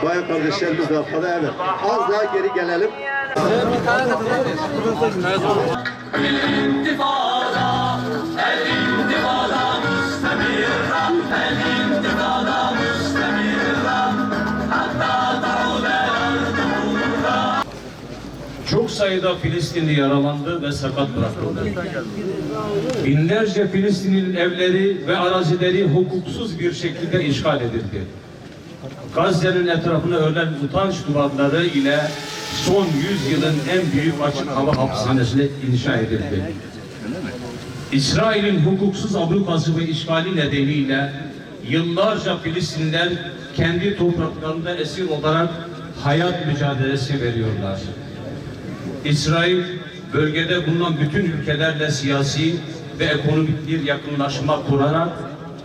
Bayan kardeşlerimiz de arkada, evet. Az daha geri gelelim. Çok sayıda Filistinli yaralandı ve sakat bırakıldı. Binlerce Filistinli'nin evleri ve arazileri hukuksuz bir şekilde işgal edildi. Gazze'nin etrafına örülen utanç duvarları ile son 100 yılın en büyük açık hava hapishanesine inşa edildi. İsrail'in hukuksuz ablukası ve işgali nedeniyle yıllarca Filistinliler kendi topraklarında esir olarak hayat mücadelesi veriyorlar. İsrail, bölgede bulunan bütün ülkelerle siyasi ve ekonomik bir yakınlaşma kurarak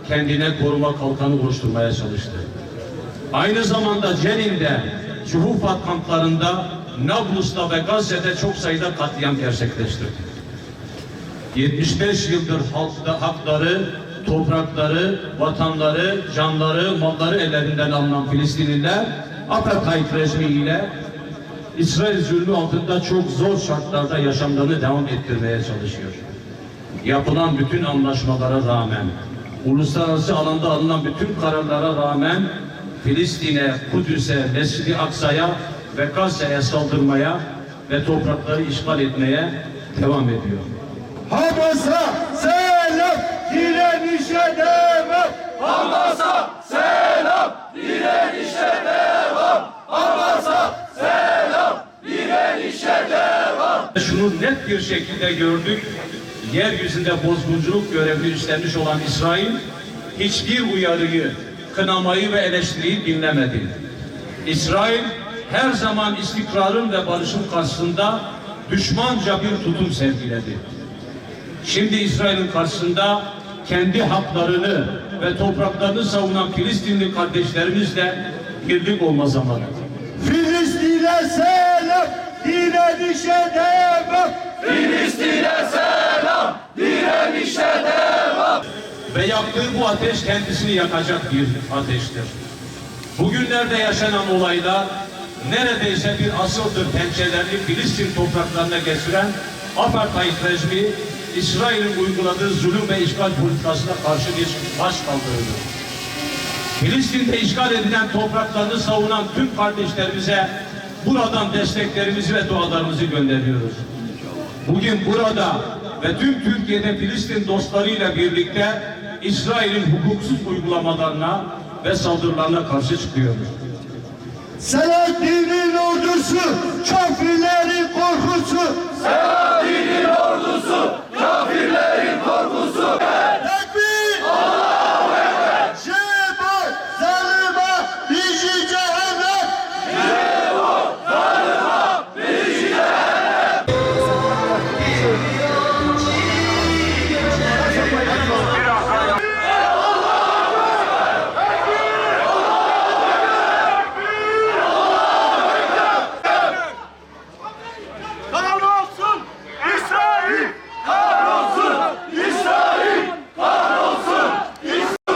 kendine koruma kalkanı oluşturmaya çalıştı. Aynı zamanda Cenin'de, Şuhufat kamplarında, Nablus'ta ve Gazze'de çok sayıda katliam gerçekleştirdi. 75 yıldır hakları, toprakları, vatanları, canları, malları ellerinden alınan Filistinliler, apartheid rejimiyle İsrail zulmü altında çok zor şartlarda yaşamlarını devam ettirmeye çalışıyor. Yapılan bütün anlaşmalara rağmen, uluslararası alanda alınan bütün kararlara rağmen Filistin'e, Kudüs'e, Mescid-i Aksa'ya ve Gazze'ye saldırmaya ve toprakları işgal etmeye devam ediyor. Hamas'a selam, direnişe devam. Hamas'a selam, direnişe devam. Hamas'a selam, direnişe devam. Şunu net bir şekilde gördük. Yeryüzünde bozgunculuk görevini üstlenmiş olan İsrail hiçbir uyarıyı, kınamayı ve eleştiriyi dinlemedi. İsrail her zaman istikrarın ve barışın karşısında düşmanca bir tutum sergiledi. Şimdi İsrail'in karşısında kendi haklarını ve topraklarını savunan Filistinli kardeşlerimizle birlik olma zamanı. Filistin'e selam, direnişe devam. Filistin'e selam, direnişe devam. Ve yaktığı bu ateş kendisini yakacak bir ateştir. Bugünlerde yaşanan olaylar neredeyse bir asıldır pençelerini Filistin topraklarına geçiren apartheid rejimi, İsrail'in uyguladığı zulüm ve işgal politikasına karşı bir baş kaldırıdır. Filistin'de işgal edilen topraklarını savunan tüm kardeşlerimize buradan desteklerimizi ve dualarımızı gönderiyoruz. Bugün burada ve tüm Türkiye'de Filistin dostlarıyla birlikte İsrail'in hukuksuz uygulamalarına ve saldırılarına karşı çıkıyoruz. Selahaddin'in ordusu, kafirlerin korkusu. Selahaddin'in ordusu, kafirlerin korkusu. Tekbir! Allahu Ekber! Şebo, zalıma, bizi cehennem! Şebo, zalıma, bizi cehennem! Kahrolsun İsrail! Kahrolsun İsrail! Kahrolsun İsrail!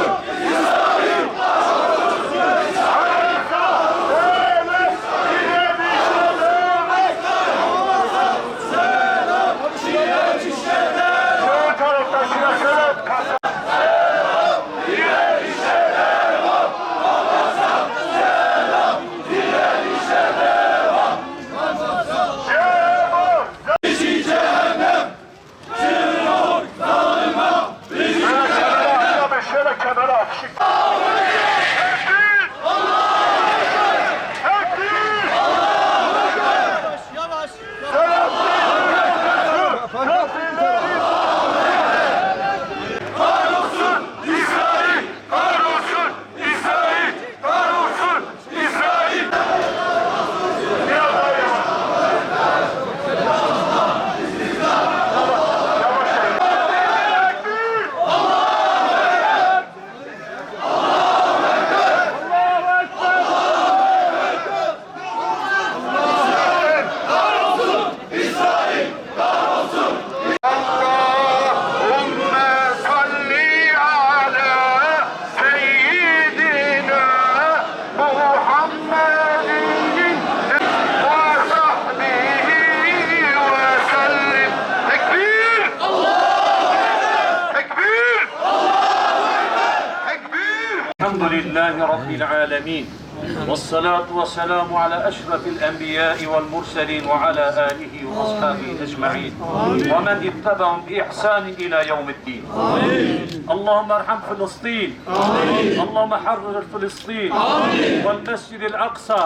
Bizi cehennem! Şebo, zalıma, bizi cehennem! Şöyle kenara atışık. Kahrolsun İsrail! Kahrolsun İsrail! Kahrolsun İsrail! الحمد لله رب العالمين، والصلاة والسلام على أشرف الأنبياء والمرسلين وعلى آله وأصحابه أجمعين ومن اتبعهم بإحسان إلى يوم الدين. اللهم ارحم فلسطين، اللهم حرر فلسطين والمسجد الأقصى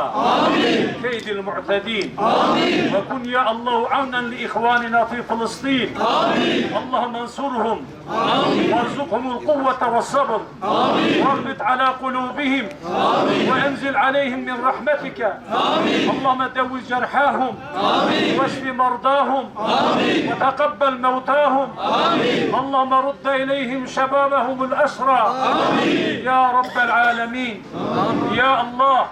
من كيد المعتدين، وكن يا الله عونا لإخواننا في فلسطين. اللهم انصرهم وارزقهم القوة والصبر، واربط على قلوبهم وانزل عليهم من رحمتك. اللهم داوي جرحاهم واشف مرضاهم وتقبل موتاهم. اللهم رد إليهم شبابهم الأسرى يا رب العالمين يا الله.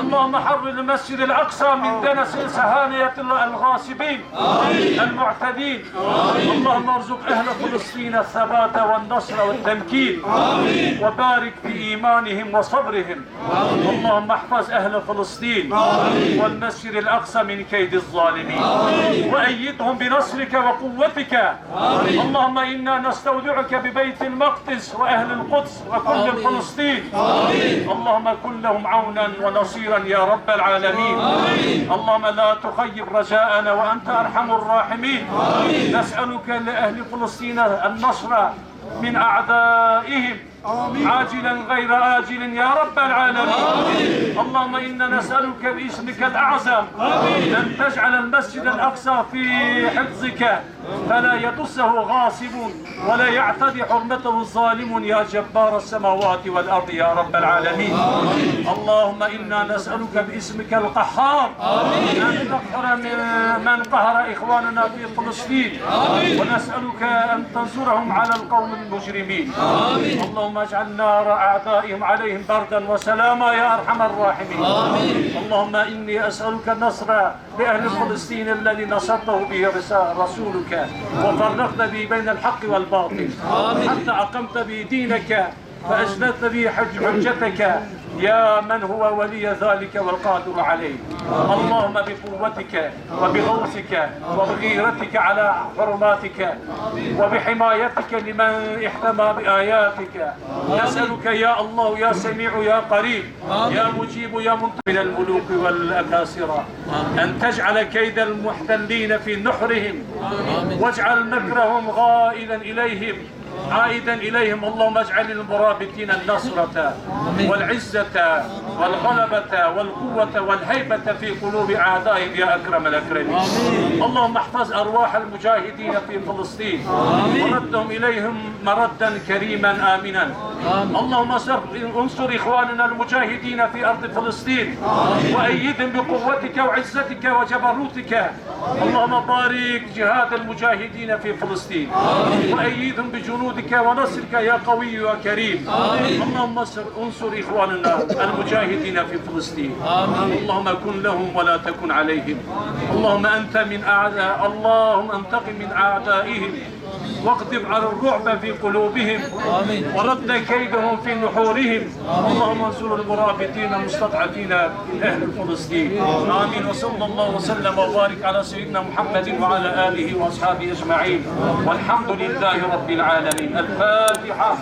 اللهم حرر المسجد الأقصى من دنس سهانية الغاصبين المعتدين. اللهم ارزق أهل فلسطين الثبات والنصر والتمكين، وبارك في إيمانهم وصبرهم. اللهم احفظ أهل فلسطين والمسجد الأقصى من كيد الظالمين، وأيدهم بنصرك وقوتك. اللهم إنا نستودعك ببيت المقدس وأهل القدس وكل فلسطين. اللهم كن لهم عونا ونصيرا يا رب العالمين. اللهم لا تخيب رجاءنا وأنت أرحم الراحمين. نسألك لأهل فلسطين النصر من أعدائهم عاجلا غير آجل يا رب العالمين. اللهم إنا نسألك باسمك الأعظم أن تجعل المسجد الأقصى في حفظك، فلا يدسه غاصب ولا يعتدي حرمته الظالم يا جبار السماوات والأرض يا رب العالمين. اللهم إنا نسألك باسمك القهار أن تقهر من قهر إخواننا في فلسطين، ونسألك أن تنصرهم على القوم المجرمين. اللهم اجعل نار أعدائهم عليهم بردا وسلاما يا أرحم الراحمين. اللهم إني أسألك النصر لأهل فلسطين الذي نصرته به رسولك وفرقت به بين الحق والباطل، حتى أقمت به دينك فأجلت به حجتك يا من هو ولي ذلك والقادر عليه. اللهم بقوتك وبغوثك وبغيرتك على حرماتك وبحمايتك لمن احتمى بآياتك نسألك يا الله يا سميع يا قريب يا مجيب يا منتهى من الملوك والأكاسرة أن تجعل كيد المحتلين في نحرهم، واجعل مكرهم عائدا إليهم. اللهم اجعل المرابطين النصرة والعزة والغلبة والقوة والهيبة في قلوب أعدائهم يا أكرم الأكرمين. اللهم احفظ أرواح المجاهدين في فلسطين وردهم إليهم مردا كريما آمنا. اللهم انصر إخواننا المجاهدين في أرض فلسطين وأيدهم بقوتك وعزتك وجبروتك. اللهم بارك جهاد المجاهدين في فلسطين وأيدهم بجنودك ونصرك يا قوي يا كريم. اللهم انصر إخواننا المجاهدين في فلسطين. اللهم كن لهم ولا تكن عليهم. اللهم أنت من أعداء، اللهم انتقم من أعدائهم واقدم على الرعب في قلوبهم ورد كيدهم في نحورهم. اللهم انصر المرابطين المستضعفين أهل فلسطين. آمين. وصلى الله وسلم وبارك على سيدنا محمد وعلى آله وأصحابه أجمعين، والحمد لله رب العالمين. الفاتحة.